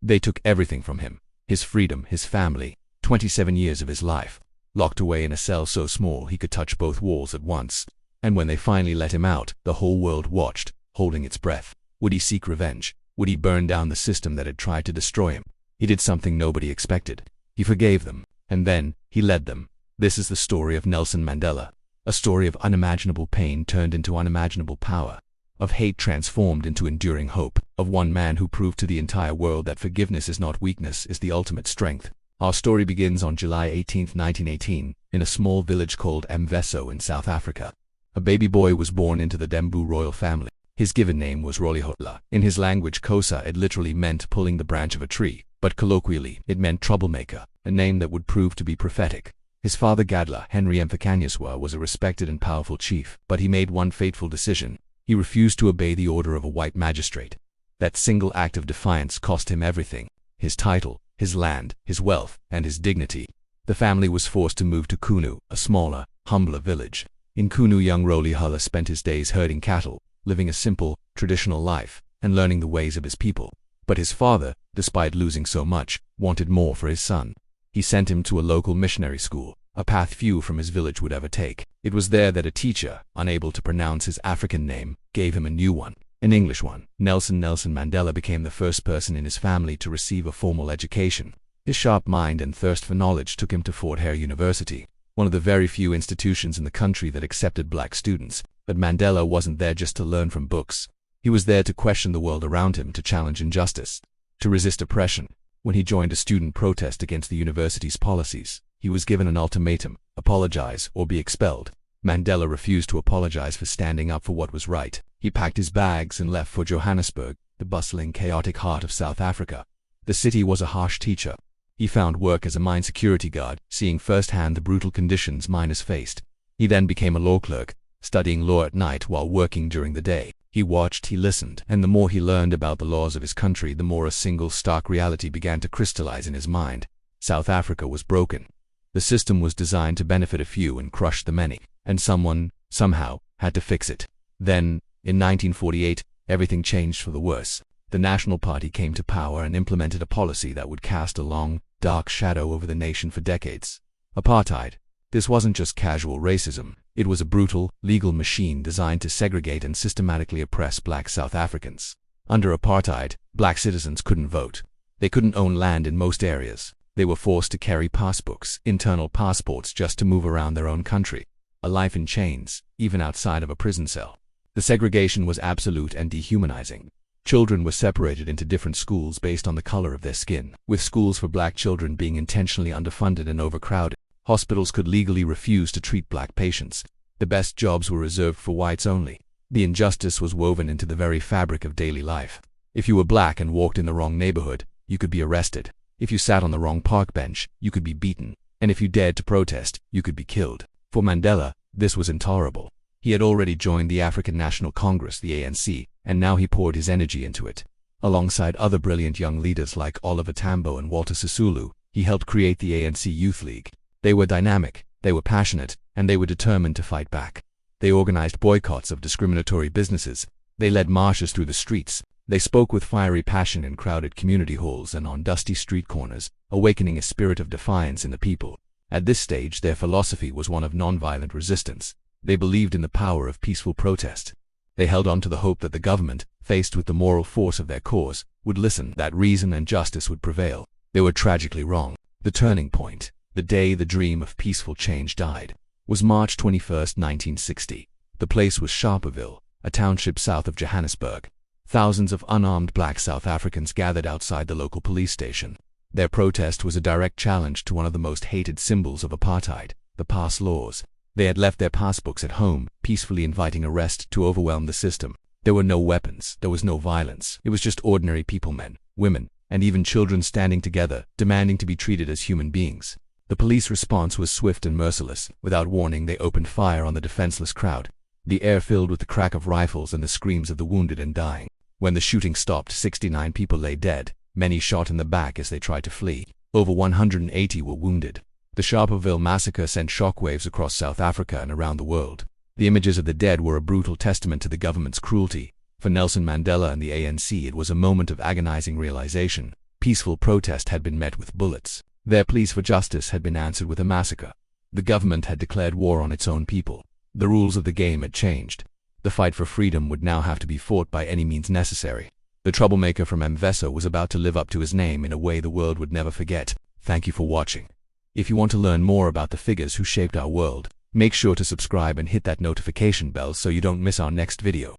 They took everything from him: his freedom, his family, 27 years of his life, locked away in a cell so small he could touch both walls at once. And when they finally let him out, the whole world watched, holding its breath. Would he seek revenge? Would he burn down the system that had tried to destroy him? He did something nobody expected. He forgave them, and then he led them. This is the story of Nelson Mandela, a story of unimaginable pain turned into unimaginable power, of hate transformed into enduring hope, of one man who proved to the entire world that forgiveness is not weakness, is the ultimate strength. Our story begins on July 18, 1918, in a small village called Mveso in South Africa. A baby boy was born into the Dembu royal family. His given name was Rolihola. In his language Xhosa, it literally meant pulling the branch of a tree, but colloquially it meant troublemaker, a name that would prove to be prophetic. His father Gadla, Henry Mfakanyiswa, was a respected and powerful chief, but he made one fateful decision. He refused to obey the order of a white magistrate. That single act of defiance cost him everything: his title, his land, his wealth, and his dignity. The family was forced to move to Kunu, a smaller, humbler village. In Kunu, young Rolihola spent his days herding cattle, living a simple, traditional life, and learning the ways of his people. But his father, despite losing so much, wanted more for his son. He sent him to a local missionary school, a path few from his village would ever take. It was there that a teacher, unable to pronounce his African name, gave him a new one, an English one. Nelson Mandela became the first person in his family to receive a formal education. His sharp mind and thirst for knowledge took him to Fort Hare University, one of the very few institutions in the country that accepted black students. But Mandela wasn't there just to learn from books. He was there to question the world around him, to challenge injustice, to resist oppression. When he joined a student protest against the university's policies, he was given an ultimatum: apologize or be expelled. Mandela refused to apologize for standing up for what was right. He packed his bags and left for Johannesburg, the bustling, chaotic heart of South Africa. The city was a harsh teacher. He found work as a mine security guard, seeing firsthand the brutal conditions miners faced. He then became a law clerk, studying law at night while working during the day. He watched, he listened, and the more he learned about the laws of his country, the more a single stark reality began to crystallize in his mind. South Africa was broken. The system was designed to benefit a few and crush the many, and someone, somehow, had to fix it. Then, in 1948, everything changed for the worse. The National Party came to power and implemented a policy that would cast a long, dark shadow over the nation for decades. Apartheid. This wasn't just casual racism. It was a brutal, legal machine designed to segregate and systematically oppress black South Africans. Under apartheid, black citizens couldn't vote. They couldn't own land in most areas. They were forced to carry passbooks, internal passports, just to move around their own country. A life in chains, even outside of a prison cell. The segregation was absolute and dehumanizing. Children were separated into different schools based on the color of their skin, with schools for black children being intentionally underfunded and overcrowded. Hospitals could legally refuse to treat black patients. The best jobs were reserved for whites only. The injustice was woven into the very fabric of daily life. If you were black and walked in the wrong neighborhood, you could be arrested. If you sat on the wrong park bench, you could be beaten. And if you dared to protest, you could be killed. For Mandela, this was intolerable. He had already joined the African National Congress, the ANC, and now he poured his energy into it. Alongside other brilliant young leaders like Oliver Tambo and Walter Sisulu, he helped create the ANC Youth League. They were dynamic, they were passionate, and they were determined to fight back. They organized boycotts of discriminatory businesses. They led marches through the streets. They spoke with fiery passion in crowded community halls and on dusty street corners, awakening a spirit of defiance in the people. At this stage, their philosophy was one of nonviolent resistance. They believed in the power of peaceful protest. They held on to the hope that the government, faced with the moral force of their cause, would listen, that reason and justice would prevail. They were tragically wrong. The turning point, the day the dream of peaceful change died, was March 21, 1960. The place was Sharperville, a township south of Johannesburg. Thousands of unarmed black South Africans gathered outside the local police station. Their protest was a direct challenge to one of the most hated symbols of apartheid, the pass laws. They had left their passbooks at home, peacefully inviting arrest to overwhelm the system. There were no weapons, there was no violence. It was just ordinary people, men, women, and even children standing together, demanding to be treated as human beings. The police response was swift and merciless. Without warning, they opened fire on the defenseless crowd. The air filled with the crack of rifles and the screams of the wounded and dying. When the shooting stopped, 69 people lay dead, many shot in the back as they tried to flee. Over 180 were wounded. The Sharperville massacre sent shockwaves across South Africa and around the world. The images of the dead were a brutal testament to the government's cruelty. For Nelson Mandela and the ANC, it was a moment of agonizing realization. peaceful protest had been met with bullets. Their pleas for justice had been answered with a massacre. The government had declared war on its own people. The rules of the game had changed. The fight for freedom would now have to be fought by any means necessary. The troublemaker from Mveso was about to live up to his name in a way the world would never forget. Thank you for watching. If you want to learn more about the figures who shaped our world, make sure to subscribe and hit that notification bell so you don't miss our next video.